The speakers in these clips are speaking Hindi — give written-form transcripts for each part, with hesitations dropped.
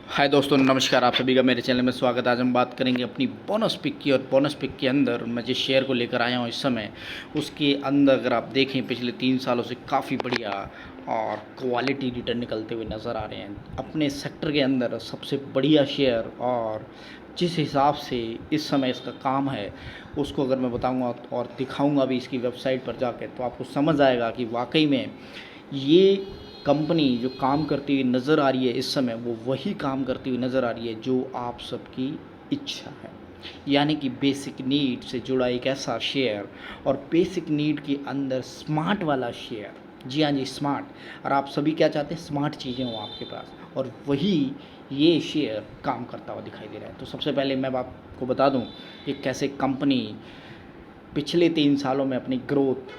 हाय दोस्तों, नमस्कार। आप सभी का मेरे चैनल में स्वागत है। आज हम बात करेंगे अपनी बोनस पिक की। और बोनस पिक के अंदर मैं जिस शेयर को लेकर आया हूँ इस समय, उसके अंदर अगर आप देखें पिछले 3 सालों से काफ़ी बढ़िया और क्वालिटी रिटर्न निकलते हुए नज़र आ रहे हैं। अपने सेक्टर के अंदर सबसे बढ़िया शेयर और जिस हिसाब से इस समय इसका काम है उसको अगर मैं बताऊँगा और दिखाऊँगा भी इसकी वेबसाइट पर जाकर, तो आपको समझ आएगा कि वाकई में ये कंपनी जो काम करती हुई नज़र आ रही है इस समय, वो वही काम करती हुई नज़र आ रही है जो आप सबकी इच्छा है। यानी कि बेसिक नीड से जुड़ा एक ऐसा शेयर, और बेसिक नीड के अंदर स्मार्ट वाला शेयर। जी हाँ जी, स्मार्ट। और आप सभी क्या चाहते हैं? स्मार्ट चीज़ें हों आपके पास, और वही ये शेयर काम करता हुआ दिखाई दे रहा है। तो सबसे पहले मैं आपको बता दूं कि कैसे कंपनी पिछले 3 सालों में अपनी ग्रोथ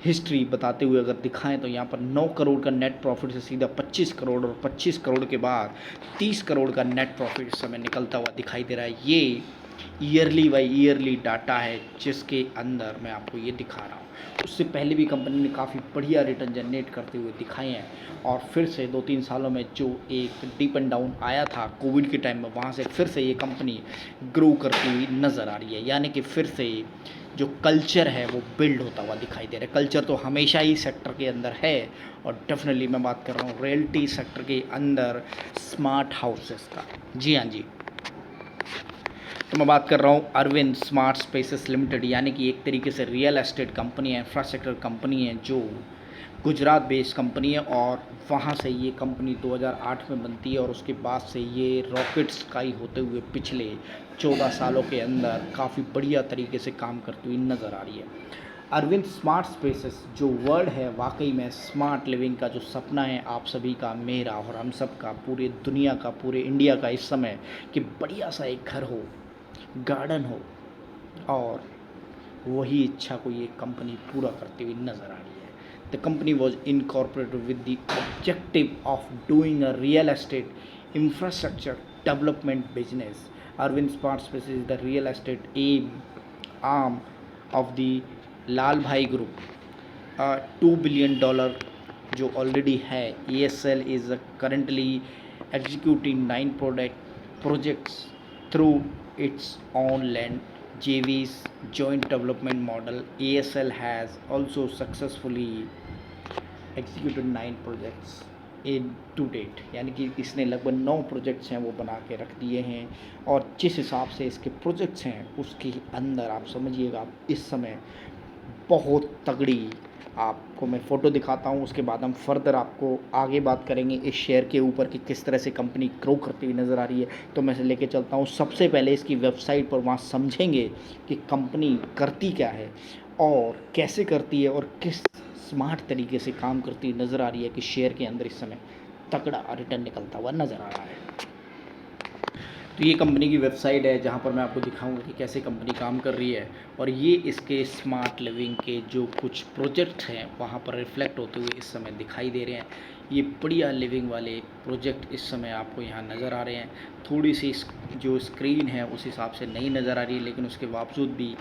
हिस्ट्री बताते हुए अगर दिखाएं, तो यहाँ पर 9 करोड़ का नेट प्रॉफिट से सीधा 25 करोड़, और 25 करोड़ के बाद 30 करोड़ का नेट प्रॉफिट इस समय निकलता हुआ दिखाई दे रहा है। ये ईयरली बाई ईयरली डाटा है जिसके अंदर मैं आपको ये दिखा रहा हूँ। उससे पहले भी कंपनी ने काफ़ी बढ़िया रिटर्न जनरेट करते हुए दिखाए हैं, और फिर से 2-3 सालों में जो एक डीप एंड डाउन आया था कोविड के टाइम में, वहाँ से फिर से ये कंपनी ग्रो करती हुई नज़र आ रही है। यानी कि फिर से जो कल्चर है वो बिल्ड होता हुआ दिखाई दे रहा है। कल्चर तो हमेशा ही सेक्टर के अंदर है, और डेफिनेटली मैं बात कर रहा हूँ रियल्टी सेक्टर के अंदर स्मार्ट हाउसेस का। जी हाँ जी, तो मैं बात कर रहा हूँ अरविंद स्मार्ट स्पेसेस लिमिटेड, यानी कि एक तरीके से रियल एस्टेट कंपनी है, इंफ्रास्ट्रक्चर कंपनी है, जो गुजरात बेस्ड कंपनी है। और वहाँ से ये कंपनी 2008 में बनती है, और उसके बाद से ये रॉकेट स्काई होते हुए पिछले 14 सालों के अंदर काफ़ी बढ़िया तरीके से काम करती हुई नज़र आ रही है। अरविंद स्मार्ट स्पेसेस जो वर्ड है, वाकई में स्मार्ट लिविंग का जो सपना है आप सभी का, मेरा और हम सब का, पूरे दुनिया का, पूरे इंडिया का इस समय, कि बढ़िया सा एक घर हो, गार्डन हो, और वही इच्छा को ये कंपनी पूरा करती हुई नज़र आ रही है। The company was incorporated with the objective of doing a real estate infrastructure development business. Arvind smart spaces is the real estate um arm of the Lal Bhai group. $2 billion जो ऑलरेडी है। ESL is currently executing 9 projects through its own land JV's joint development model. ESL has also successfully executed 9 projects in to date, यानी कि इसने लगभग 9 प्रोजेक्ट्स हैं वो बना के रख दिए हैं। और जिस हिसाब से इसके प्रोजेक्ट्स हैं उसके अंदर आप समझिएगा इस समय बहुत तगड़ी, आपको मैं फ़ोटो दिखाता हूँ, उसके बाद हम फर्दर आपको आगे बात करेंगे इस शेयर के ऊपर कि किस तरह से कंपनी ग्रो करती हुई नज़र आ रही है। तो मैं लेके चलता हूँ सबसे पहले इसकी वेबसाइट पर, वहाँ समझेंगे कि कंपनी करती क्या है और कैसे करती है, और किस स्मार्ट तरीके से काम करती हुई नज़र आ रही है कि शेयर के अंदर इस समय तगड़ा रिटर्न निकलता हुआ नज़र आ रहा है। तो ये कंपनी की वेबसाइट है जहाँ पर मैं आपको दिखाऊंगा कि कैसे कंपनी काम कर रही है, और ये इसके स्मार्ट लिविंग के जो कुछ प्रोजेक्ट हैं वहाँ पर रिफ्लेक्ट होते हुए इस समय दिखाई दे रहे हैं। ये बढ़िया लिविंग वाले प्रोजेक्ट इस समय आपको यहाँ नज़र आ रहे हैं। थोड़ी सी जो स्क्रीन है उस हिसाब से नहीं नज़र आ रही है, लेकिन उसके बावजूद भी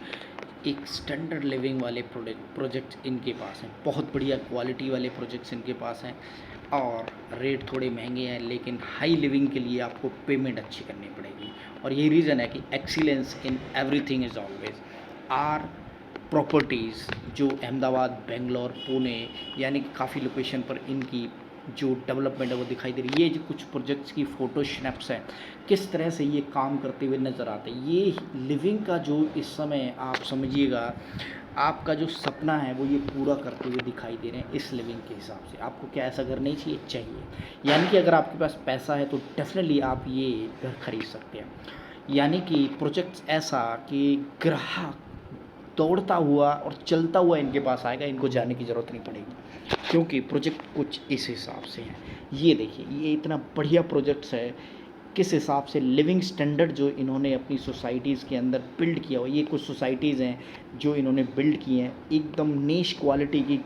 एक स्टैंडर्ड लिविंग वाले प्रोजेक्ट इनके पास हैं। बहुत बढ़िया क्वालिटी वाले प्रोजेक्ट्स इनके पास हैं, और रेट थोड़े महंगे हैं, लेकिन हाई लिविंग के लिए आपको पेमेंट अच्छी करनी पड़ेगी। और यही रीज़न है कि excellence in everything is always. Our properties जो अहमदाबाद, बेंगलोर, पुणे, यानी कि काफ़ी लोकेशन पर इनकी जो डेवलपमेंट है वो दिखाई दे रही है। ये जो कुछ प्रोजेक्ट्स की फ़ोटो स्नैप्स हैं, किस तरह से ये काम करते हुए नज़र आते हैं। ये लिविंग का जो इस समय आप समझिएगा, आपका जो सपना है वो ये पूरा करते हुए दिखाई दे रहे हैं इस लिविंग के हिसाब से। आपको क्या ऐसा घर नहीं चाहिए? चाहिए। यानी कि अगर आपके पास पैसा है तो डेफिनेटली आप ये घर खरीद सकते हैं। यानी कि प्रोजेक्ट्स ऐसा कि ग्राहक दौड़ता हुआ और चलता हुआ इनके पास आएगा, इनको जाने की ज़रूरत नहीं पड़ेगी, क्योंकि प्रोजेक्ट कुछ इस हिसाब से हैं। ये देखिए, ये इतना बढ़िया प्रोजेक्ट्स है, किस हिसाब से लिविंग स्टैंडर्ड जो इन्होंने अपनी सोसाइटीज़ के अंदर बिल्ड किया हुआ। ये कुछ सोसाइटीज़ हैं जो इन्होंने बिल्ड की हैं, एकदम नीश क्वालिटी की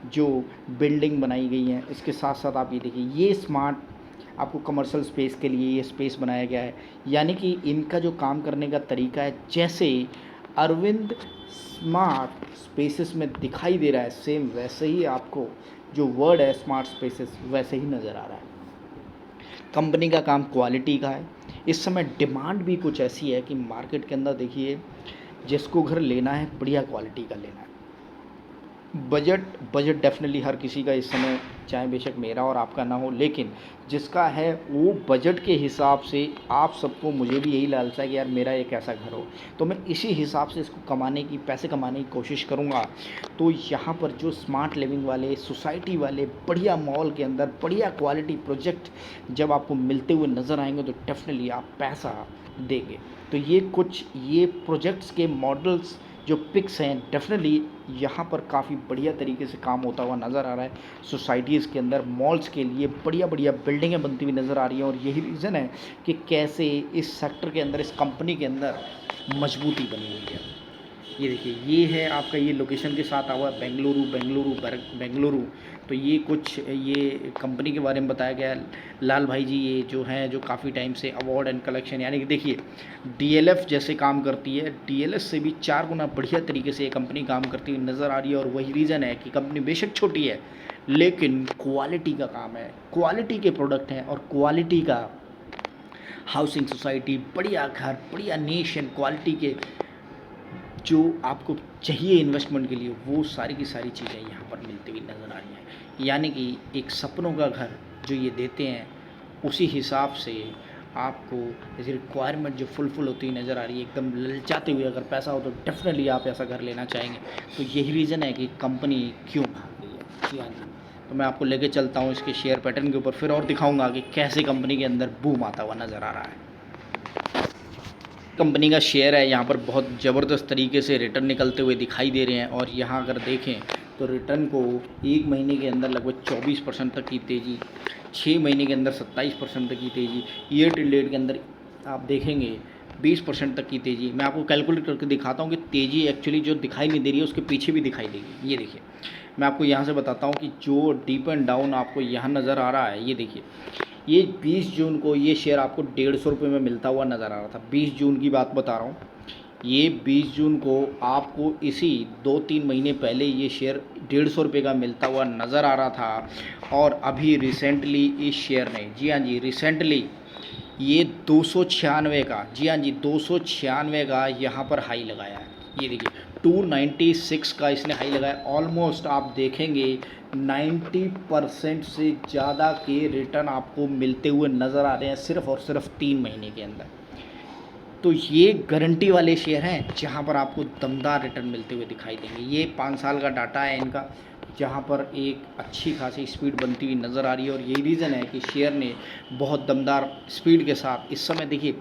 जो बिल्डिंग बनाई गई हैं। इसके साथ साथ आप ये देखिए, ये स्मार्ट आपको कमर्शियल स्पेस के लिए ये स्पेस बनाया गया है। यानी कि इनका जो काम करने का तरीका है, जैसे अरविंद स्मार्ट स्पेसेस में दिखाई दे रहा है, सेम वैसे ही आपको जो वर्ड है स्मार्ट स्पेसेस वैसे ही नज़र आ रहा है। कंपनी का काम क्वालिटी का है। इस समय डिमांड भी कुछ ऐसी है कि मार्केट के अंदर देखिए, जिसको घर लेना है बढ़िया क्वालिटी का लेना है। बजट डेफिनेटली हर किसी का इस समय, चाहे बेशक मेरा और आपका ना हो, लेकिन जिसका है वो बजट के हिसाब से, आप सबको, मुझे भी यही लालसा है कि यार मेरा एक ऐसा घर हो, तो मैं इसी हिसाब से इसको पैसे कमाने की कोशिश करूँगा। तो यहाँ पर जो स्मार्ट लिविंग वाले, सोसाइटी वाले, बढ़िया मॉल के अंदर बढ़िया क्वालिटी प्रोजेक्ट जब आपको मिलते हुए नज़र आएंगे तो डेफिनेटली आप पैसा देंगे। तो ये प्रोजेक्ट्स के मॉडल्स जो पिक्स हैं, डेफिनेटली यहाँ पर काफ़ी बढ़िया तरीके से काम होता हुआ नज़र आ रहा है। सोसाइटीज़ के अंदर, मॉल्स के लिए बढ़िया बढ़िया बिल्डिंगें बनती हुई नज़र आ रही हैं, और यही रीज़न है कि कैसे इस सेक्टर के अंदर, इस कंपनी के अंदर मजबूती बनी हुई है। ये देखिए, ये है आपका, ये लोकेशन के साथ आया हुआ है बेंगलुरु। तो ये कुछ, ये कंपनी के बारे में बताया गया है। लाल भाई जी ये जो हैं, जो काफ़ी टाइम से अवार्ड एंड कलेक्शन, यानी कि देखिए डीएलएफ जैसे काम करती है, डीएलएफ से भी 4 गुना बढ़िया तरीके से ये कंपनी काम करती हुई नज़र आ रही है। और वही रीज़न है कि कंपनी बेशक छोटी है, लेकिन क्वालिटी का काम है, क्वालिटी के प्रोडक्ट हैं, और क्वालिटी का हाउसिंग सोसाइटी, बढ़िया घर, बढ़िया नेशन, क्वालिटी के जो आपको चाहिए इन्वेस्टमेंट के लिए, वो सारी की सारी चीज़ें यहाँ पर मिलती हुई नज़र आ रही हैं। यानी कि एक सपनों का घर जो ये देते हैं, उसी हिसाब से आपको जैसे रिक्वायरमेंट जो फुलफिल होती हुई नज़र आ रही है, एकदम ललचाते हुए, अगर पैसा हो तो डेफिनेटली आप ऐसा घर लेना चाहेंगे। तो यही रीज़न है कि कंपनी क्यों भाग रही है। जी हाँ जी। तो मैं आपको लेके चलता हूँ इसके शेयर पैटर्न के ऊपर, फिर और दिखाऊंगा कि कैसे कंपनी के अंदर बूम आता हुआ नज़र आ रहा है। कंपनी का शेयर है, यहाँ पर बहुत ज़बरदस्त तरीके से रिटर्न निकलते हुए दिखाई दे रहे हैं। और यहाँ अगर देखें तो रिटर्न को 1 महीने के अंदर लगभग 24% तक की तेज़ी, 6 महीने के अंदर 27% तक की तेज़ी, ईयर टू डेट के अंदर आप देखेंगे 20% तक की तेज़ी। मैं आपको कैलकुलेट करके दिखाता हूँ कि तेज़ी एक्चुअली जो दिखाई नहीं दे रही है उसके पीछे भी दिखाई देगी। ये देखिए, मैं आपको यहाँ से बताता हूँ कि जो डीप एंड डाउन आपको यहाँ नज़र आ रहा है, ये देखिए, ये 20 जून को ये शेयर आपको 150 रुपये में मिलता हुआ नज़र आ रहा था। 20 जून की बात बता रहा हूँ, ये 20 जून को आपको इसी 2-3 महीने पहले ये शेयर 150 रुपये का मिलता हुआ नज़र आ रहा था। और अभी रिसेंटली इस शेयर ने, जी हाँ जी, रिसेंटली ये 296 का, जी हाँ जी, 296 का यहाँ पर हाई लगाया है। ये देखिए 296 का इसने हाई लगाया। ऑलमोस्ट आप देखेंगे 90% से ज़्यादा के रिटर्न आपको मिलते हुए नज़र आ रहे हैं सिर्फ और सिर्फ 3 महीने के अंदर। तो ये गारंटी वाले शेयर हैं जहाँ पर आपको दमदार रिटर्न मिलते हुए दिखाई देंगे। ये 5 साल का डाटा है इनका, जहाँ पर एक अच्छी खासी स्पीड बनती हुई नज़र आ रही है। और यही रीज़न है कि शेयर ने बहुत दमदार स्पीड के साथ, इस समय देखिए,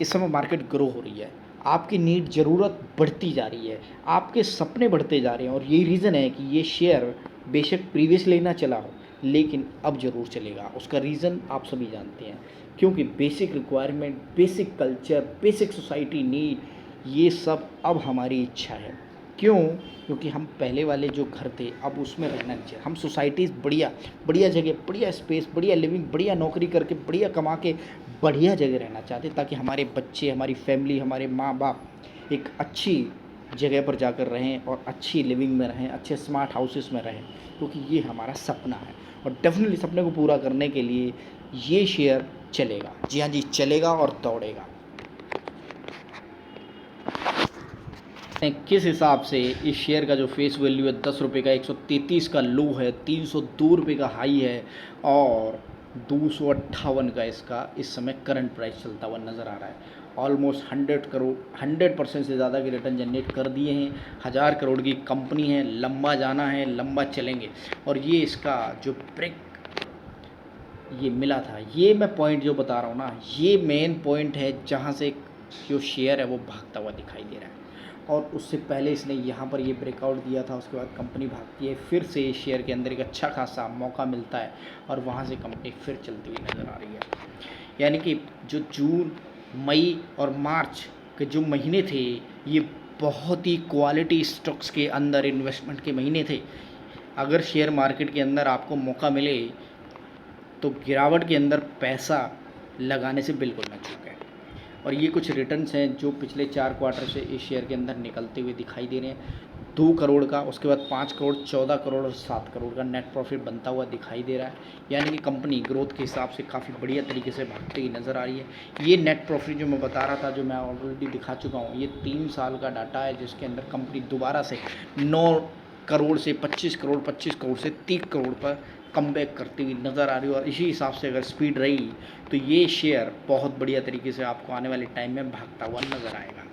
इस समय मार्केट ग्रो हो रही है, आपकी नीड, ज़रूरत बढ़ती जा रही है, आपके सपने बढ़ते जा रहे हैं। और यही रीज़न है कि ये शेयर बेशक प्रीवियसली ना चला हो, लेकिन अब ज़रूर चलेगा। उसका रीज़न आप सभी जानते हैं, क्योंकि basic requirement, basic culture, basic society need, ये सब अब हमारी इच्छा है। क्यों? क्योंकि हम पहले वाले जो घर थे अब उसमें रहना नहीं चाहिए। हम सोसाइटीज़ बढ़िया बढ़िया जगह, बढ़िया स्पेस, बढ़िया लिविंग, बढ़िया नौकरी करके, बढ़िया कमा के बढ़िया जगह रहना चाहते, ताकि हमारे बच्चे, हमारी फैमिली, हमारे माँ बाप एक अच्छी जगह पर जाकर रहें और अच्छी लिविंग में रहें, अच्छे स्मार्ट हाउसेस में रहें, क्योंकि ये हमारा सपना है। और डेफिनेटली सपने को पूरा करने के लिए ये शेयर चलेगा। जी हाँ जी, चलेगा और दौड़ेगा। किस हिसाब से इस शेयर का जो फेस वैल्यू है 10 रुपये का, 133 का लो है, 302 रुपये का हाई है, और 258 का इसका इस समय करंट प्राइस चलता हुआ नज़र आ रहा है। ऑलमोस्ट 100% से ज़्यादा के रिटर्न जनरेट कर दिए हैं। 1000 करोड़ की कंपनी है, लंबा जाना है, लंबा चलेंगे। और ये इसका जो ब्रेक ये मिला था, ये मैं पॉइंट जो बता रहा हूँ ना, ये मेन पॉइंट है जहाँ से जो शेयर है वो भागता हुआ दिखाई दे रहा है। और उससे पहले इसने यहाँ पर ये ब्रेकआउट दिया था, उसके बाद कंपनी भागती है, फिर से इस शेयर के अंदर एक अच्छा खासा मौका मिलता है, और वहाँ से कंपनी फिर चलती हुई नज़र आ रही है। यानी कि जो जून, मई और मार्च के जो महीने थे, ये बहुत ही क्वालिटी स्टॉक्स के अंदर इन्वेस्टमेंट के महीने थे। अगर शेयर मार्केट के अंदर आपको मौका मिले तो गिरावट के अंदर पैसा लगाने से बिल्कुल ना चूकें। और ये कुछ रिटर्न्स हैं जो पिछले 4 क्वार्टर से इस शेयर के अंदर निकलते हुए दिखाई दे रहे हैं। 2 करोड़ का, उसके बाद 5 करोड़, 14 करोड़ और 7 करोड़ का नेट प्रॉफिट बनता हुआ दिखाई दे रहा है। यानी कि कंपनी ग्रोथ के हिसाब से काफ़ी बढ़िया तरीके से भागती हुई नज़र आ रही है। ये नेट प्रॉफिट जो मैं बता रहा था, जो मैं ऑलरेडी दिखा चुका हूँ, ये 3 साल का डाटा है जिसके अंदर कंपनी दोबारा से 9 करोड़ से 25 करोड़, 25 करोड़ से 30 करोड़ पर कमबैक करती हुई नज़र आ रही है। और इसी हिसाब से अगर स्पीड रही तो ये शेयर बहुत बढ़िया तरीके से आपको आने वाले टाइम में भागता हुआ नज़र आएगा।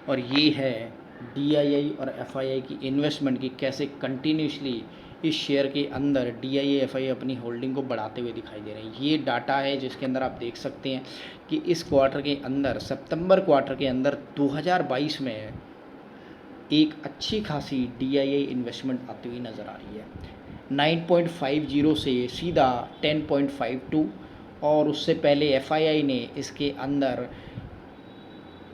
और ये है DII और FII की इन्वेस्टमेंट की कैसे कंटिन्यूसली इस शेयर के अंदर DII FII अपनी होल्डिंग को बढ़ाते हुए दिखाई दे रहे हैं। ये डाटा है जिसके अंदर आप देख सकते हैं कि इस क्वार्टर के अंदर, सितंबर क्वार्टर के अंदर 2022 में एक अच्छी खासी DII इन्वेस्टमेंट आती हुई नज़र आ रही है। 9.50 से सीधा 10.52, और उससे पहले FII ने इसके अंदर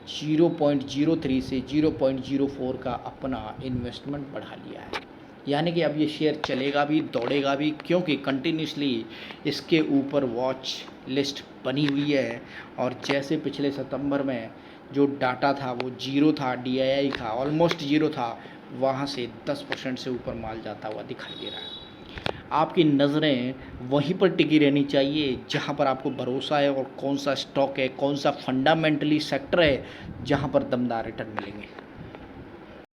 0.03 से 0.04 का अपना इन्वेस्टमेंट बढ़ा लिया है। यानी कि अब ये शेयर चलेगा भी, दौड़ेगा भी, क्योंकि कंटिन्यूसली इसके ऊपर वॉच लिस्ट बनी हुई है। और जैसे पिछले सितंबर में जो डाटा था वो 0 था, DII का ऑलमोस्ट 0 था, वहाँ से 10% से ऊपर माल जाता हुआ दिखाई दे रहा है। आपकी नज़रें वहीं पर टिकी रहनी चाहिए जहाँ पर आपको भरोसा है, और कौन सा स्टॉक है, कौन सा फंडामेंटली सेक्टर है जहाँ पर दमदार रिटर्न मिलेंगे।